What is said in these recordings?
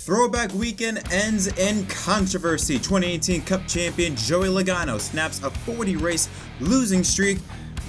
Throwback weekend ends in controversy. 2018 Cup champion Joey Logano snaps a 40-race losing streak,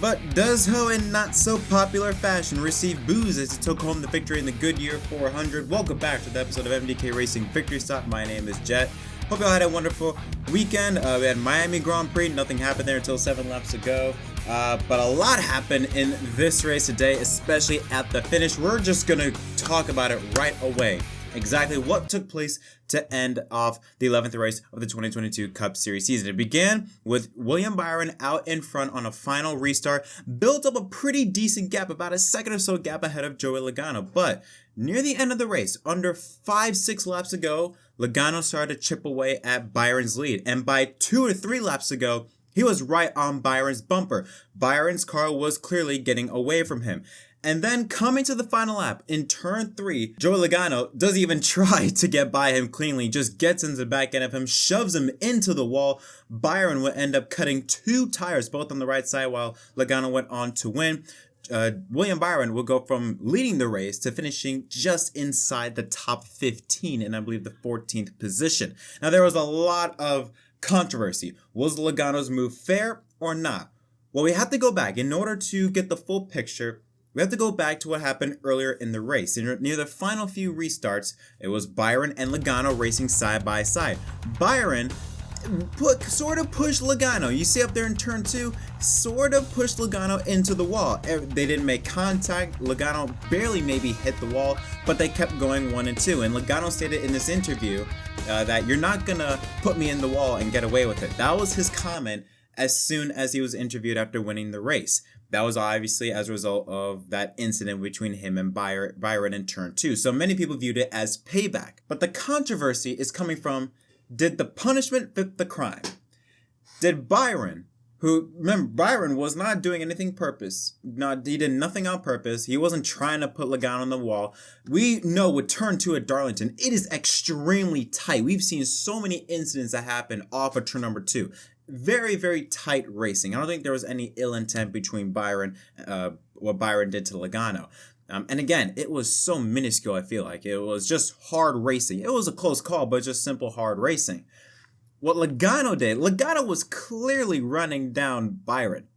but does ho in not so popular fashion receive boos as he took home the victory in the Goodyear 400. Welcome back to the episode of MDK Racing Victory Stop. My name is Jet. Hope y'all had a wonderful weekend. We had Miami Grand Prix. Nothing happened there until 7 laps ago. But a lot happened in this race today, especially at the finish. We're just going to talk about it right away. Exactly what took place to end off the 11th race of the 2022 Cup Series season. It began with William Byron out in front on a final restart, built up a pretty decent gap, about a second or so gap ahead of Joey Logano. But near the end of the race, under 5-6 laps ago, Logano started to chip away at Byron's lead. And by 2 or 3 laps ago, he was right on Byron's bumper. Byron's car was clearly getting away from him. And then coming to the final lap, in turn 3, Joey Logano doesn't even try to get by him cleanly, just gets into the back end of him, shoves him into the wall. Byron would end up cutting 2 tires, both on the right side, while Logano went on to win. William Byron will go from leading the race to finishing just inside the top 15 in, I believe, the 14th position. Now, there was a lot of controversy. Was Logano's move fair or not? Well, we have to go back. In order to get the full picture, we have to go back to what happened earlier in the race. Near the final few restarts, it was Byron and Logano racing side by side. Byron sort of pushed Logano. You see up there in turn 2, sort of pushed Logano into the wall. They didn't make contact. Logano barely maybe hit the wall, but they kept going 1 and 2. And Logano stated in this interview that you're not gonna put me in the wall and get away with it. That was his comment as soon as he was interviewed after winning the race. That was obviously as a result of that incident between him and Byron in turn 2. So many people viewed it as payback. But the controversy is coming from, did the punishment fit the crime? Did Byron, who, remember, Byron was not doing anything purpose. He did nothing on purpose. He wasn't trying to put Logano on the wall. We know with turn 2 at Darlington, it is extremely tight. We've seen so many incidents that happen off of turn number 2. Very, very tight racing. I don't think there was any ill intent between Byron, what Byron did to Logano. And again, it was so minuscule, I feel like. It was just hard racing. It was a close call, but just simple hard racing. What Logano did, Logano was clearly running down Byron.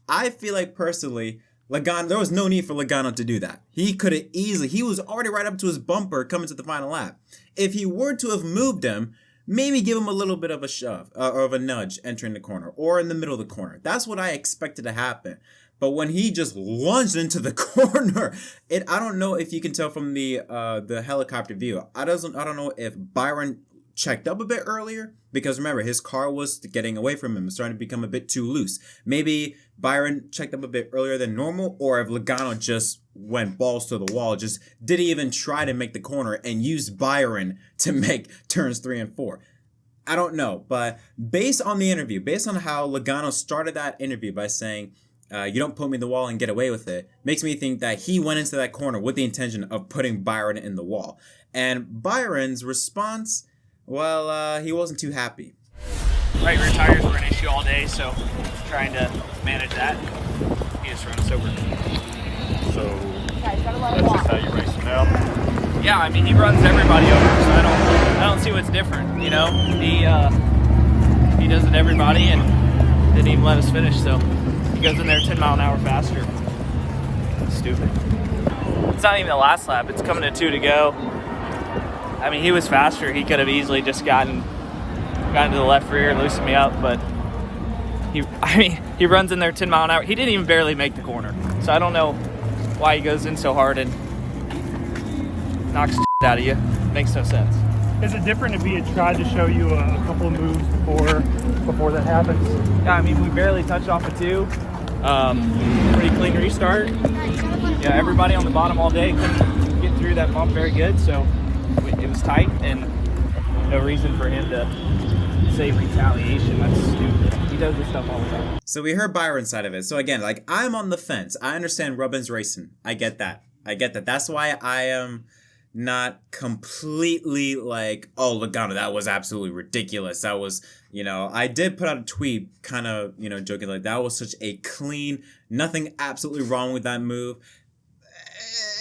I feel like personally, there was no need for Logano to do that. He could have easily, he was already right up to his bumper coming to the final lap. If he were to have moved him, maybe give him a little bit of a shove or of a nudge entering the corner or in the middle of the corner. That's what I expected to happen. But when he just lunged into the corner, I don't know if you can tell from the helicopter view. I don't know if Byron checked up a bit earlier, because remember, his car was getting away from him. It's starting to become a bit too loose. Maybe Byron checked up a bit earlier than normal, or if Logano just went balls to the wall, just didn't even try to make the corner and used Byron to make turns 3 and 4. I don't know, but based on the interview, based on how Logano started that interview by saying, you don't put me in the wall and get away with it, makes me think that he went into that corner with the intention of putting Byron in the wall. And Byron's response, well, he wasn't too happy. Right rear tires were an issue all day, so trying to manage that. He just runs sober. So that's just how you race him now? Yeah, I mean, he runs everybody over, so I don't see what's different, you know? He does it to everybody and didn't even let us finish, so he goes in there 10 mile an hour faster. Stupid. It's not even the last lap, it's coming to 2 to go. I mean, he was faster. He could have easily just gotten to the left rear and loosened me up, but he runs in there 10 mile an hour. He didn't even barely make the corner. So I don't know why he goes in so hard and knocks out of you. Makes no sense. Is it different if he had tried to show you a couple of moves before that happens? Yeah, I mean, we barely touched off of 2. Pretty clean restart. Yeah, everybody on the bottom all day couldn't get through that bump very good, so it was tight and no reason for him to say retaliation. That's stupid. He does this stuff all the time. So we heard Byron's side of it. So again, like, I'm on the fence. I understand Rubbin's racing. I get that. That's why I am not completely like, oh, Logano, that was absolutely ridiculous. That was, I did put out a tweet kind of, joking, like, that was such a clean, nothing absolutely wrong with that move.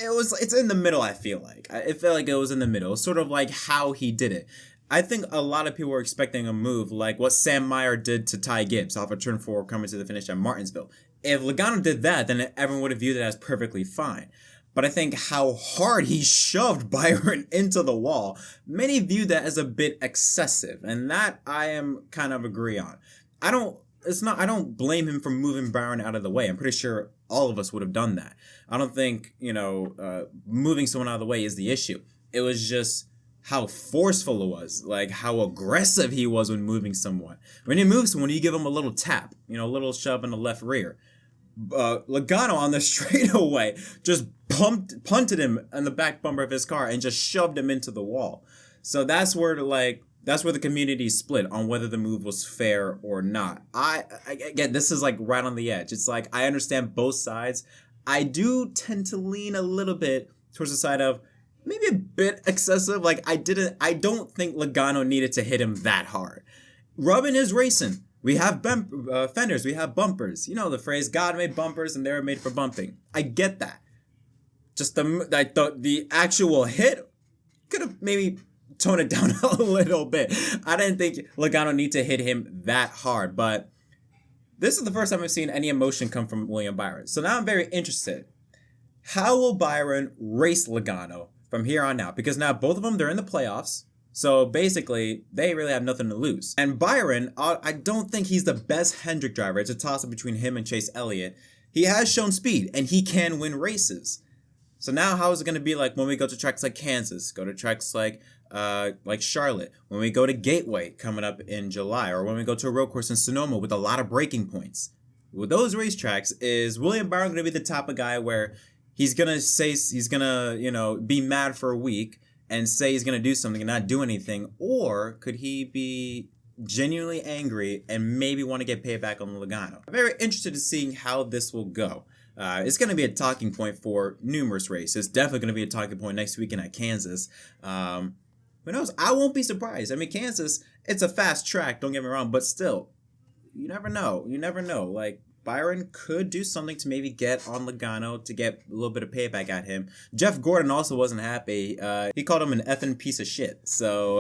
it's in the middle, I feel like. It felt like it was in the middle. Sort of like how he did it. I think a lot of people were expecting a move like what Sam Meyer did to Ty Gibbs off of turn 4 coming to the finish at Martinsville. If Logano did that, then everyone would have viewed it as perfectly fine. But I think how hard he shoved Byron into the wall, many view that as a bit excessive, and that I am kind of agree on. I don't blame him for moving Byron out of the way. I'm pretty sure all of us would have done that. I don't think, moving someone out of the way is the issue. It was just how forceful it was, like how aggressive he was when moving someone. When you move someone, you give them a little tap, a little shove in the left rear. Logano on the straightaway just punted him on the back bumper of his car and just shoved him into the wall. So that's where the community split on whether the move was fair or not. Again, this is like right on the edge. It's like I understand both sides. I do tend to lean a little bit towards the side of maybe a bit excessive. Like I don't think Logano needed to hit him that hard. Rubbing is racing. We have fenders, we have bumpers. You know the phrase, God made bumpers and they were made for bumping. I get that. Just the actual hit could have maybe toned it down a little bit. I didn't think Logano needed to hit him that hard, but this is the first time I've seen any emotion come from William Byron. So now I'm very interested. How will Byron race Logano from here on out? Because now both of them, they're in the playoffs. So basically, they really have nothing to lose. And Byron, I don't think he's the best Hendrick driver. It's a toss-up between him and Chase Elliott. He has shown speed, and he can win races. So now how is it going to be like when we go to tracks like Kansas, go to tracks like Charlotte, when we go to Gateway coming up in July, or when we go to a road course in Sonoma with a lot of braking points? With those racetracks, is William Byron going to be the type of guy where he's going to be mad for a week and say he's going to do something and not do anything? Or could he be genuinely angry and maybe want to get payback on Logano? I'm very interested in seeing how this will go. It's going to be a talking point for numerous races. It's definitely going to be a talking point next weekend at Kansas. Who knows? I won't be surprised. I mean, Kansas, it's a fast track, don't get me wrong, but still, you never know. You never know. Like, Byron could do something to maybe get on Logano to get a little bit of payback at him. Jeff Gordon also wasn't happy. He called him an effing piece of shit. So,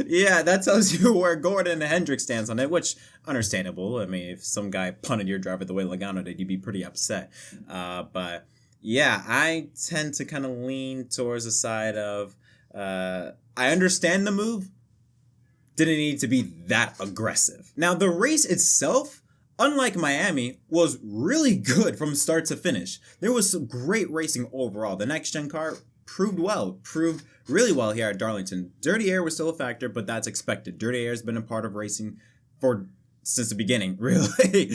yeah, that tells you where Gordon and Hendrick stands on it, which, understandable. I mean, if some guy punted your driver the way Logano did, you'd be pretty upset. But, yeah, I tend to kind of lean towards the side of, I understand the move. Didn't need to be that aggressive. Now, the race itself, unlike Miami, was really good from start to finish. There was some great racing overall. The next-gen car proved really well here at Darlington. Dirty air was still a factor, but that's expected. Dirty air has been a part of racing since the beginning, really,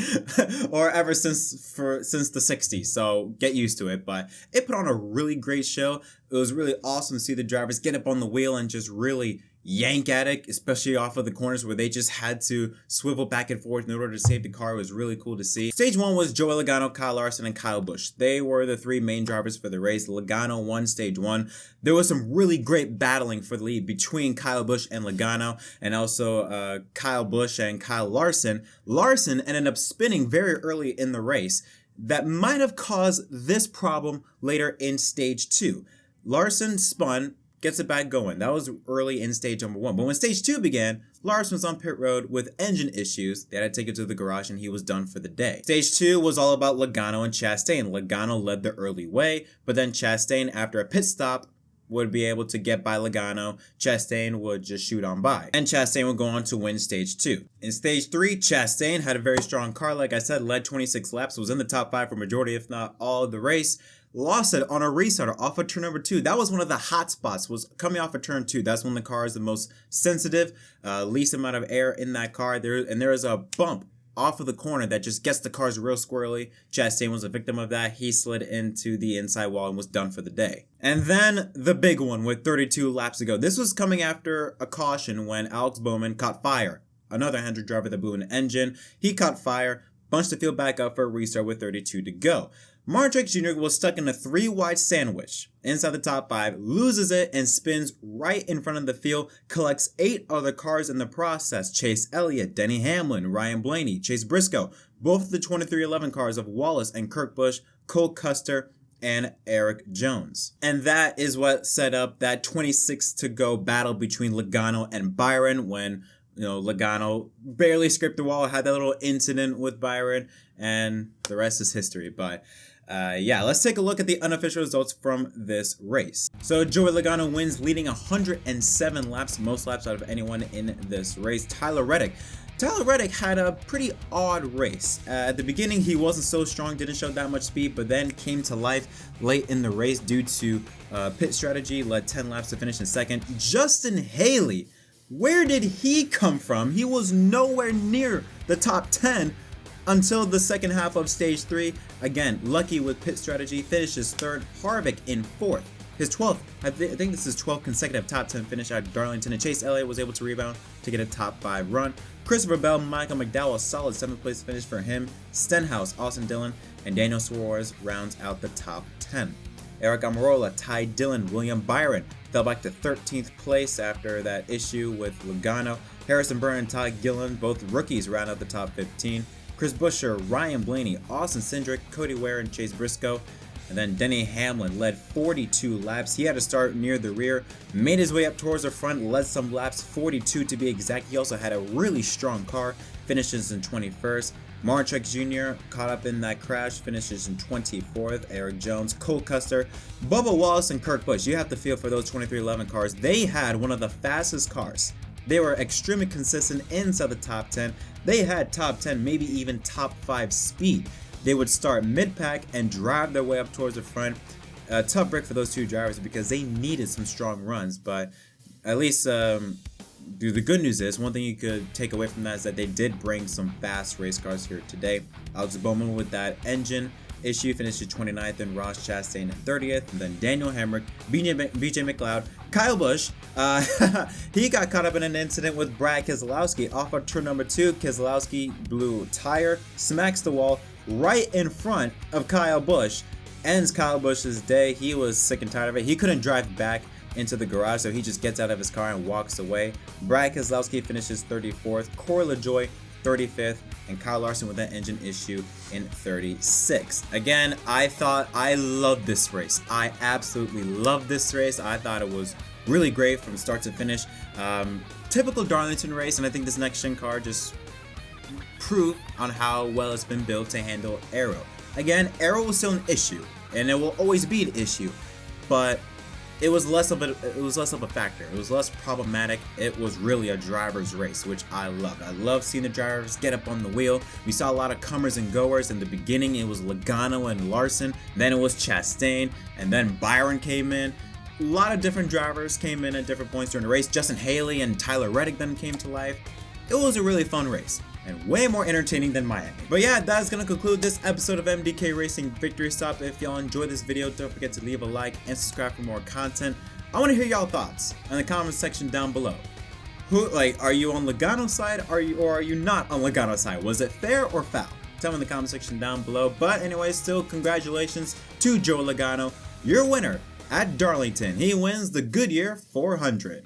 or ever since the 60s. So get used to it. But it put on a really great show. It was really awesome to see the drivers get up on the wheel and just really yank at it, especially off of the corners where they just had to swivel back and forth in order to save the car. It was really cool to see. Stage 1 was Joey Logano, Kyle Larson, and Kyle Busch. They were the three main drivers for the race. Logano won Stage 1. There was some really great battling for the lead between Kyle Busch and Logano, and also Kyle Busch and Kyle Larson. Larson ended up spinning very early in the race. That might have caused this problem later in Stage 2. Larson spun, gets it back going. That was early in stage number 1. But when stage 2 began, Larson was on pit road with engine issues. They had to take it to the garage and he was done for the day. Stage 2 was all about Logano and Chastain. Logano led the early way, but then Chastain, after a pit stop, would be able to get by Logano. Chastain would just shoot on by. And Chastain would go on to win stage 2. In stage 3, Chastain had a very strong car. Like I said, led 26 laps, was in the top 5 for majority, if not all of the race. Lost it on a restarter off of turn number 2. That was one of the hot spots, was coming off of turn 2. That's when the car is the most sensitive, least amount of air in that car. There is a bump off of the corner that just gets the cars real squirrely. Chastain was a victim of that. He slid into the inside wall and was done for the day. And then the big one with 32 laps to go. This was coming after a caution when Alex Bowman caught fire. Another Hendrick driver that blew an engine. He caught fire, bunched the field back up for a restart with 32 to go. Martrex Jr. was stuck in a 3-wide sandwich inside the top 5, loses it, and spins right in front of the field, collects 8 other cars in the process. Chase Elliott, Denny Hamlin, Ryan Blaney, Chase Briscoe, both of the 2311 cars of Wallace and Kurt Busch, Cole Custer, and Erik Jones. And that is what set up that 26 to go battle between Logano and Byron when, Logano barely scraped the wall, had that little incident with Byron, and the rest is history. But let's take a look at the unofficial results from this race. So Joey Logano wins, leading 107 laps, most laps out of anyone in this race. Tyler Reddick had a pretty odd race. At the beginning, he wasn't so strong, didn't show that much speed, but then came to life late in the race due to pit strategy, led 10 laps to finish in second. Justin Haley, where did he come from? He was nowhere near the top 10 until the second half of stage 3. Again, lucky with pit strategy, finishes third. Harvick in fourth. His 12th, I think this is 12th consecutive top 10 finish at Darlington, and Chase Elliott was able to rebound to get a top 5 run. Christopher Bell, Michael McDowell, a solid 7th place finish for him. Stenhouse, Austin Dillon, and Daniel Suarez rounds out the top 10. Eric Almirola, Ty Dillon, William Byron fell back to 13th place after that issue with Logano. Harrison Byrne and Todd Gillen, both rookies, round out the top 15. Chris Buescher, Ryan Blaney, Austin Cindric, Cody Ware, and Chase Briscoe. And then Denny Hamlin led 42 laps. He had to start near the rear, made his way up towards the front, led some laps, 42 to be exact. He also had a really strong car, finishes in 21st. Martin Truex Jr. caught up in that crash, finishes in 24th. Erik Jones, Cole Custer, Bubba Wallace, and Kurt Busch. You have to feel for those 2311 cars. They had one of the fastest cars. They were extremely consistent inside the top 10. They had top 10, maybe even top 5 speed. They would start mid-pack and drive their way up towards the front. Tough break for those two drivers because they needed some strong runs, but at least the good news is, one thing you could take away from that is that they did bring some fast race cars here today. Alex Bowman with that engine issue finished 29th, and Ross Chastain 30th, and then Daniel Hemrick, BJ McLeod, Kyle Busch. He got caught up in an incident with Brad Keselowski off of turn number 2. Keselowski blew a tire, smacks the wall right in front of Kyle Busch, ends Kyle Busch's day. He was sick and tired of it. He couldn't drive back into the garage, so he just gets out of his car and walks away. Brad Keselowski finishes 34th, Corey LaJoie 35th, and Kyle Larson with that engine issue in 36th. Again, I loved this race. I absolutely loved this race. I thought it was really great from start to finish. Typical Darlington race, and I think this next gen car just proved on how well it's been built to handle aero. Again, aero was still an issue, and it will always be an issue, but it was less of a factor. It was less problematic. It was really a driver's race, which I loved. I love seeing the drivers get up on the wheel. We saw a lot of comers and goers. In the beginning, it was Logano and Larson. Then it was Chastain, and then Byron came in. A lot of different drivers came in at different points during the race. Justin Haley and Tyler Reddick then came to life. It was a really fun race, and way more entertaining than Miami. But yeah, that's gonna conclude this episode of MDK Racing Victory Stop. If y'all enjoyed this video, don't forget to leave a like and subscribe for more content. I want to hear y'all thoughts in the comment section down below. Are you on Logano's side, or are you not on Logano's side? Was it fair or foul? Tell me in the comment section down below. But anyway, still congratulations to Joey Logano, your winner at Darlington. He wins the Goodyear 400.